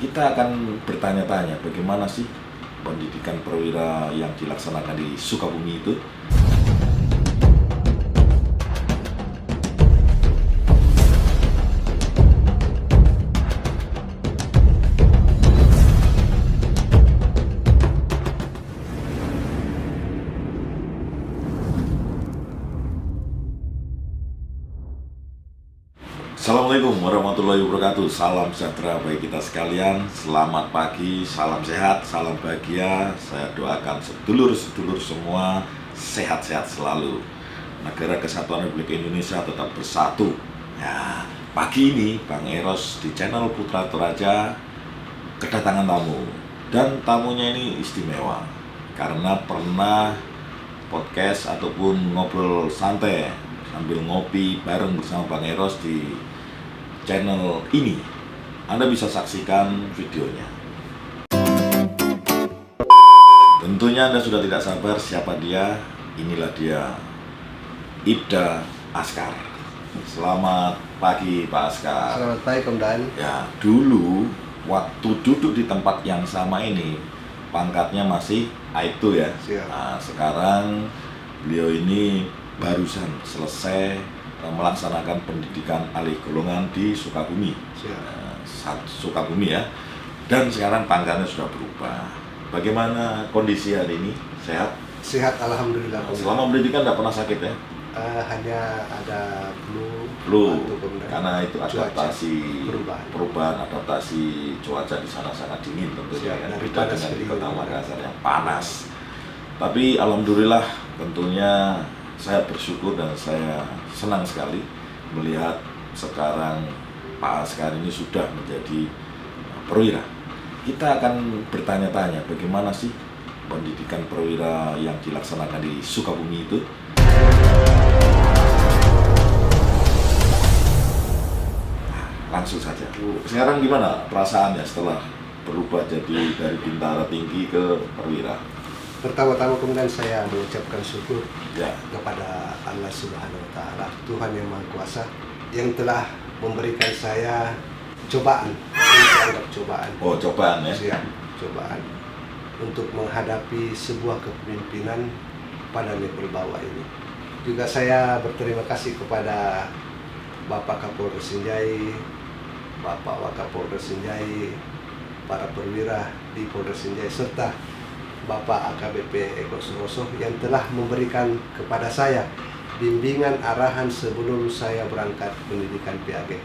Kita akan bertanya-tanya bagaimana sih pendidikan perwira yang dilaksanakan di Sukabumi itu. Assalamualaikum warahmatullahi wabarakatuh. Salam sejahtera bagi kita sekalian. Selamat pagi, salam sehat, salam bahagia. Saya doakan sedulur-sedulur semua sehat-sehat selalu. Negara Kesatuan Republik Indonesia tetap bersatu. Ya, pagi ini Bang Eros di channel Putra Toraja kedatangan tamu. Dan tamunya ini istimewa karena pernah podcast ataupun ngobrol santai sambil ngopi bareng bersama Bang Eros di channel ini. Anda bisa saksikan videonya. Tentunya Anda sudah tidak sabar siapa dia. Inilah dia, Ibda Askar. Selamat pagi Pak Askar. Selamat pagi Komandan. Ya, dulu waktu duduk di tempat yang sama ini pangkatnya masih Aibtu ya. Siap. Nah, sekarang beliau ini barusan selesai melaksanakan pendidikan alih golongan di Sukabumi. Sukabumi ya. Dan sekarang pangkatnya sudah berubah. Bagaimana kondisi hari ini? Sehat? Sehat alhamdulillah. Selama pendidikan tidak pernah sakit ya? Hanya ada Flu, batuk, karena itu adaptasi perubahan adaptasi cuaca di sana sangat dingin tentunya kan, beda dengan di Kota Makassar yang panas. Tapi alhamdulillah tentunya saya bersyukur dan saya senang sekali melihat sekarang Pak Askar ini sudah menjadi perwira. Kita akan bertanya-tanya bagaimana sih pendidikan perwira yang dilaksanakan di Sukabumi itu. Langsung saja. Sekarang gimana perasaannya setelah berubah jadi dari bintara tinggi ke perwira? Pertama-tama kemudian saya mengucapkan syukur Ya. kepada Allah Subhanahu wa Ta'ala, Tuhan yang Maha Kuasa, yang telah memberikan saya cobaan. Ini dianggap cobaan. Oh, cobaan ya? Siap, cobaan untuk menghadapi sebuah kepemimpinan pada level bawah ini. Juga saya berterima kasih kepada Bapak Kapolres Sinjai, Bapak Wakapolres Sinjai, para perwira di Polres Sinjai, serta Bapak AKBP Eko Suroso yang telah memberikan kepada saya bimbingan arahan sebelum saya berangkat pendidikan PAG.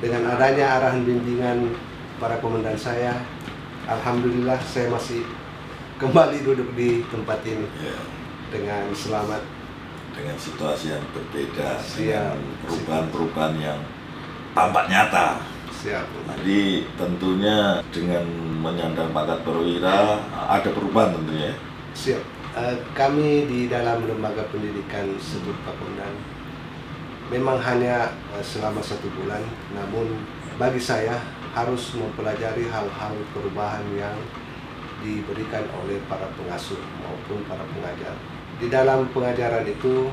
Dengan adanya arahan bimbingan para komandan saya, alhamdulillah saya masih kembali duduk di tempat ini dengan selamat. Dengan situasi yang berbeda, Siap. dengan perubahan-perubahan yang tampak nyata. Siap. Jadi tentunya dengan menyandang pangkat perwira ada perubahan tentunya. Siap. Kami di dalam lembaga pendidikan sebut Pak Komandan memang hanya selama 1 bulan, namun bagi saya harus mempelajari hal-hal perubahan yang diberikan oleh para pengasuh maupun para pengajar. Di dalam pengajaran itu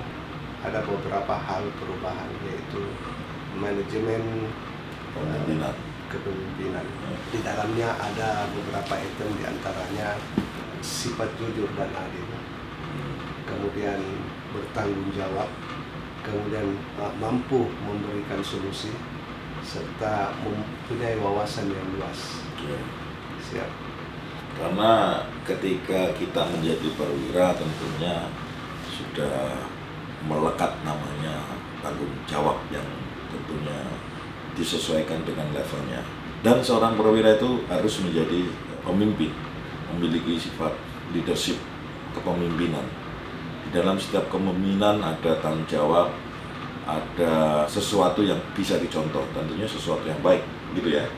ada beberapa hal perubahan, yaitu manajemen kepemimpinan. Di dalamnya ada beberapa item, diantaranya sifat jujur dan adil, kemudian bertanggung jawab, kemudian mampu memberikan solusi, serta mempunyai wawasan yang luas. Siap. Karena ketika kita menjadi perwira tentunya sudah melekat namanya tanggung jawab yang tentunya disesuaikan dengan levelnya. Dan seorang perwira itu harus menjadi pemimpin, memiliki sifat leadership, kepemimpinan. Di dalam setiap kepemimpinan ada tanggung jawab, ada sesuatu yang bisa dicontoh, tentunya sesuatu yang baik, gitu ya,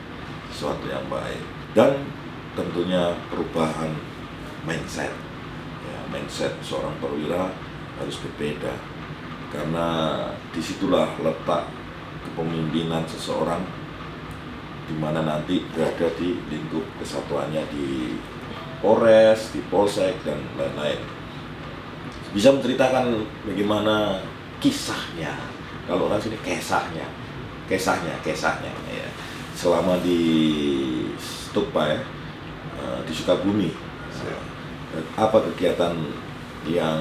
sesuatu yang baik. Dan tentunya perubahan mindset, ya, mindset seorang perwira harus berbeda, karena disitulah letak kepemimpinan seseorang, di mana nanti berada di lingkup kesatuannya di Polres, di Polsek, dan lain-lain. Bisa menceritakan bagaimana kisahnya, kalau orang sini kisahnya ya, selama di Stukpa ya, di Sukabumi. Siap. Apa kegiatan yang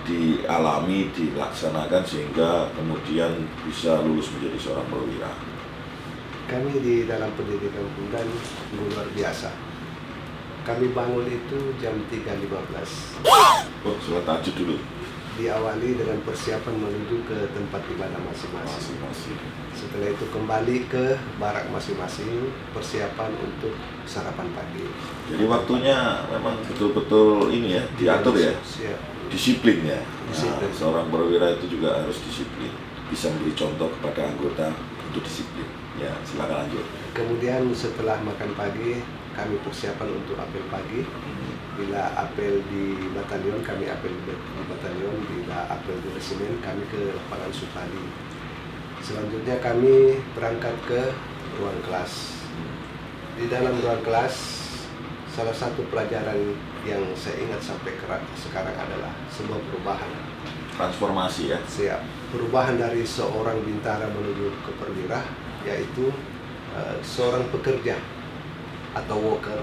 dialami, dilaksanakan sehingga kemudian bisa lulus menjadi seorang perwira? Kami di dalam pendidikan Bundan luar biasa. Kami bangun itu jam 3.15. Oh, sholat tahajud dulu. Diawali dengan persiapan menuju ke tempat ibadah masing-masing. Masing-masing. Setelah itu kembali ke barak masing-masing, persiapan untuk sarapan pagi. Jadi waktunya memang betul-betul ini ya, diatur ya, Siap. disiplin ya. Disiplin. Nah, seorang perwira itu juga harus disiplin, bisa memberi contoh kepada anggota untuk disiplin. Ya, silakan lanjut. Kemudian setelah makan pagi, kami persiapan untuk apel pagi. Bila apel di batalion, kami apel di batalion. Bila apel di resimen, kami ke lapangan Supali. Selanjutnya kami berangkat ke ruang kelas. Di dalam ruang kelas, salah satu pelajaran yang saya ingat sampai sekarang adalah sebuah perubahan. Transformasi ya. Siap. Perubahan dari seorang bintara menuju ke perwira, yaitu seorang pekerja atau worker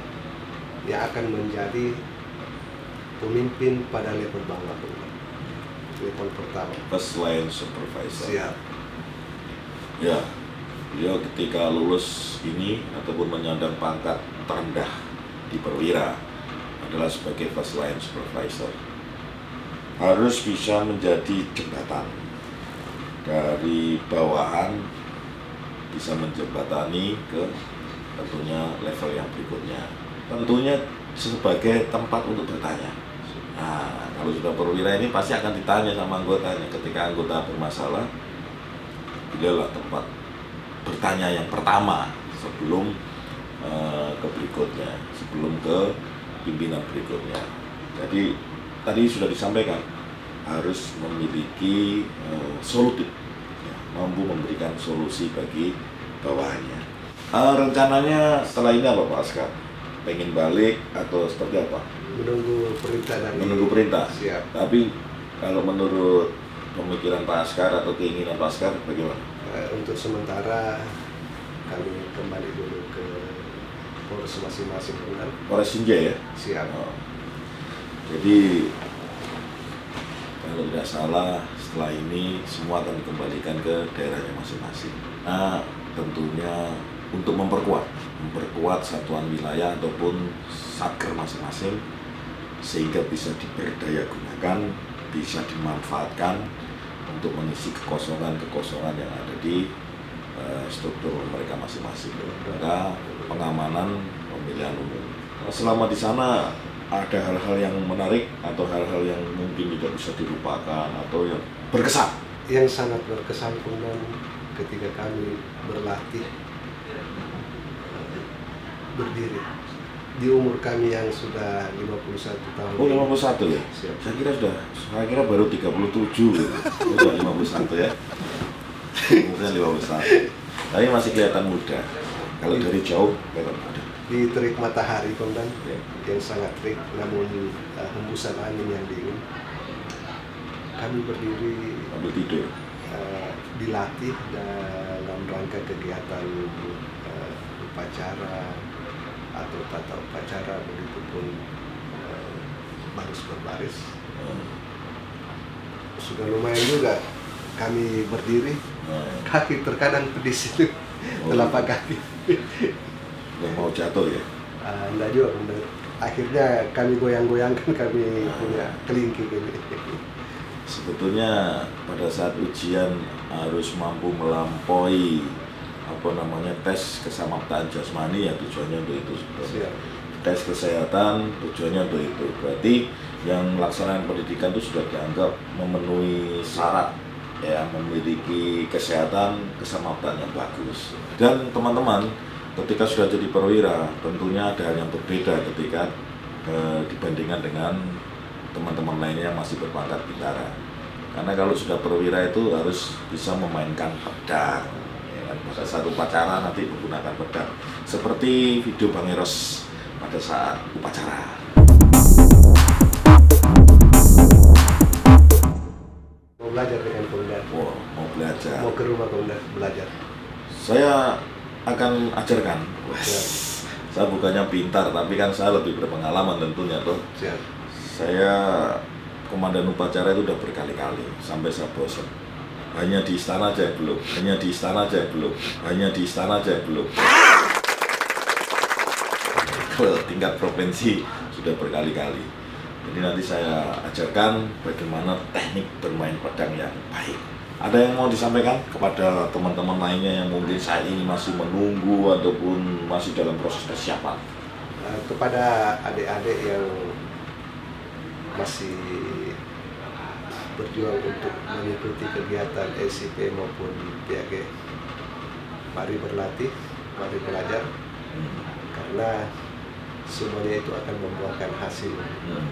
yang akan menjadi pemimpin pada level bawah, level pertama. First line supervisor. Siap. Ya, beliau ketika lulus ini ataupun menyandang pangkat terendah di perwira adalah sebagai first line supervisor. Harus bisa menjadi jembatan dari bawahan, bisa menjembatani ke tentunya level yang berikutnya. Tentunya sebagai tempat untuk bertanya. Nah, kalau sudah perwira ini pasti akan ditanya sama anggotanya. Ketika anggota bermasalah, inilah tempat bertanya yang pertama sebelum ke berikutnya, sebelum ke pimpinan berikutnya. Jadi tadi sudah disampaikan harus memiliki solutif, ya, mampu memberikan solusi bagi bawahannya. Rencananya setelah ini apa Pak Askar? Pengen balik atau seperti apa? Menunggu perintah dari. Menunggu perintah. Siap. Tapi kalau menurut pemikiran Pak Askar atau keinginan Pak Askar bagaimana? Untuk sementara kami kembali dulu ke Polres masing-masing, benar? Polres Sinjai ya? Siap. Oh. Jadi kalau tidak salah setelah ini semua akan dikembalikan ke daerahnya masing-masing. Nah, tentunya untuk memperkuat satuan wilayah ataupun satker masing-masing sehingga bisa diberdaya gunakan, bisa dimanfaatkan untuk mengisi kekosongan-kekosongan yang ada di struktur mereka masing-masing. Ada pengamanan pemilihan umum. Selama di sana ada hal-hal yang menarik atau hal-hal yang mungkin tidak bisa dilupakan atau yang berkesan. Yang sangat berkesan Bundan ketika kami berlatih berdiri di umur kami yang sudah 51 tahun. Oh, 51 ya? Siap. Saya kira baru 37 gitu. Udah 51 ya. Umurnya 51. Tapi masih kelihatan muda. Kalau dari jauh kelihatan muda. Di terik matahari Bundan Ya. yang sangat terik, namun hembusan angin yang dingin. Kami berdiri Ambil tidur. dilatih dalam rangka kegiatan upacara atau tata upacara, begitupun baris berbaris. Sudah lumayan juga kami berdiri, kaki terkadang pedis itu, telapak kaki. Udah mau jatuh ya? Enggak juga, akhirnya kami goyang-goyangkan, kami punya kelingking ini. Sebetulnya pada saat ujian harus mampu melampaui tes kesamaptaan jasmani, ya tujuannya untuk itu sebetulnya. Siap. Tes kesehatan tujuannya untuk itu. Berarti yang melaksanakan pendidikan itu sudah dianggap memenuhi syarat, ya, memiliki kesehatan kesamaptaan yang bagus. Dan teman-teman ketika sudah jadi perwira tentunya ada hal yang berbeda ketika dibandingkan dengan teman-teman lainnya yang masih berpangkat bintara. Karena kalau sudah perwira itu harus bisa memainkan pedang. Pada saat upacara nanti menggunakan pedang, seperti video Bang Eros pada saat upacara. Mau belajar dengan Bundan. Wow, mau belajar. Mau ke rumah Bundan belajar. Saya akan ajarkan. Ya. Saya bukannya pintar, tapi kan saya lebih berpengalaman tentunya tuh. Siap. Saya komandan upacara itu udah berkali-kali sampai saya bosan. Hanya di istana aja yang belum, hanya di istana aja yang belum, hanya di istana aja yang belum. Kalau tingkat provinsi sudah berkali-kali. Jadi nanti saya ajarkan bagaimana teknik bermain pedang yang baik. Ada yang mau disampaikan kepada teman-teman lainnya yang mungkin saat ini masih menunggu ataupun masih dalam proses persiapan? Kepada adik-adik yang masih berjuang untuk mengikuti kegiatan SIP maupun PAG, mari berlatih, mari belajar, karena semuanya itu akan membuahkan hasil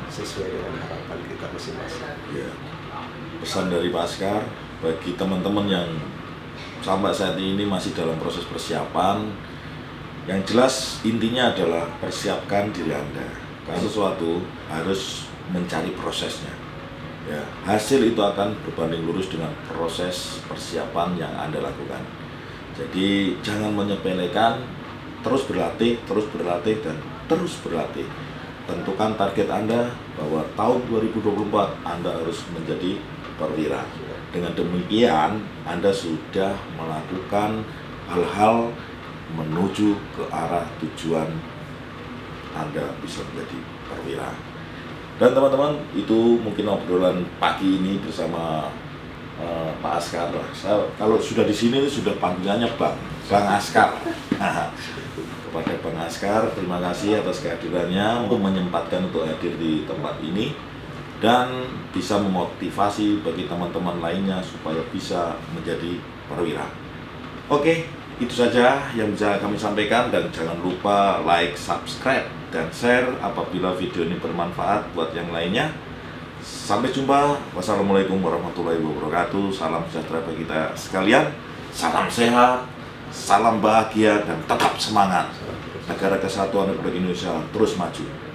sesuai dengan harapan kita masing-masing. Ya. Pesan dari Pak Askar bagi teman-teman yang sampai saat ini masih dalam proses persiapan, yang jelas intinya adalah persiapkan diri Anda. Karena sesuatu harus mencari prosesnya. Ya, hasil itu akan berbanding lurus dengan proses persiapan yang Anda lakukan. Jadi jangan menyepelekan, terus berlatih, dan terus berlatih. Tentukan target Anda bahwa tahun 2024 Anda harus menjadi perwira. Dengan demikian Anda sudah melakukan hal-hal menuju ke arah tujuan Anda bisa menjadi perwira. Dan teman-teman, itu mungkin obrolan pagi ini bersama Pak Askar. Saya kalau sudah di sini sudah panggilannya Bang Askar. Kepada Bang Askar, terima kasih atas kehadirannya untuk menyempatkan untuk hadir di tempat ini dan bisa memotivasi bagi teman-teman lainnya supaya bisa menjadi perwira. Oke, itu saja yang bisa kami sampaikan, dan jangan lupa like, subscribe, dan share apabila video ini bermanfaat buat yang lainnya. Sampai jumpa. Wassalamualaikum warahmatullahi wabarakatuh. Salam sejahtera bagi kita sekalian. Salam sehat, salam bahagia, dan tetap semangat. Negara Kesatuan Republik Indonesia terus maju.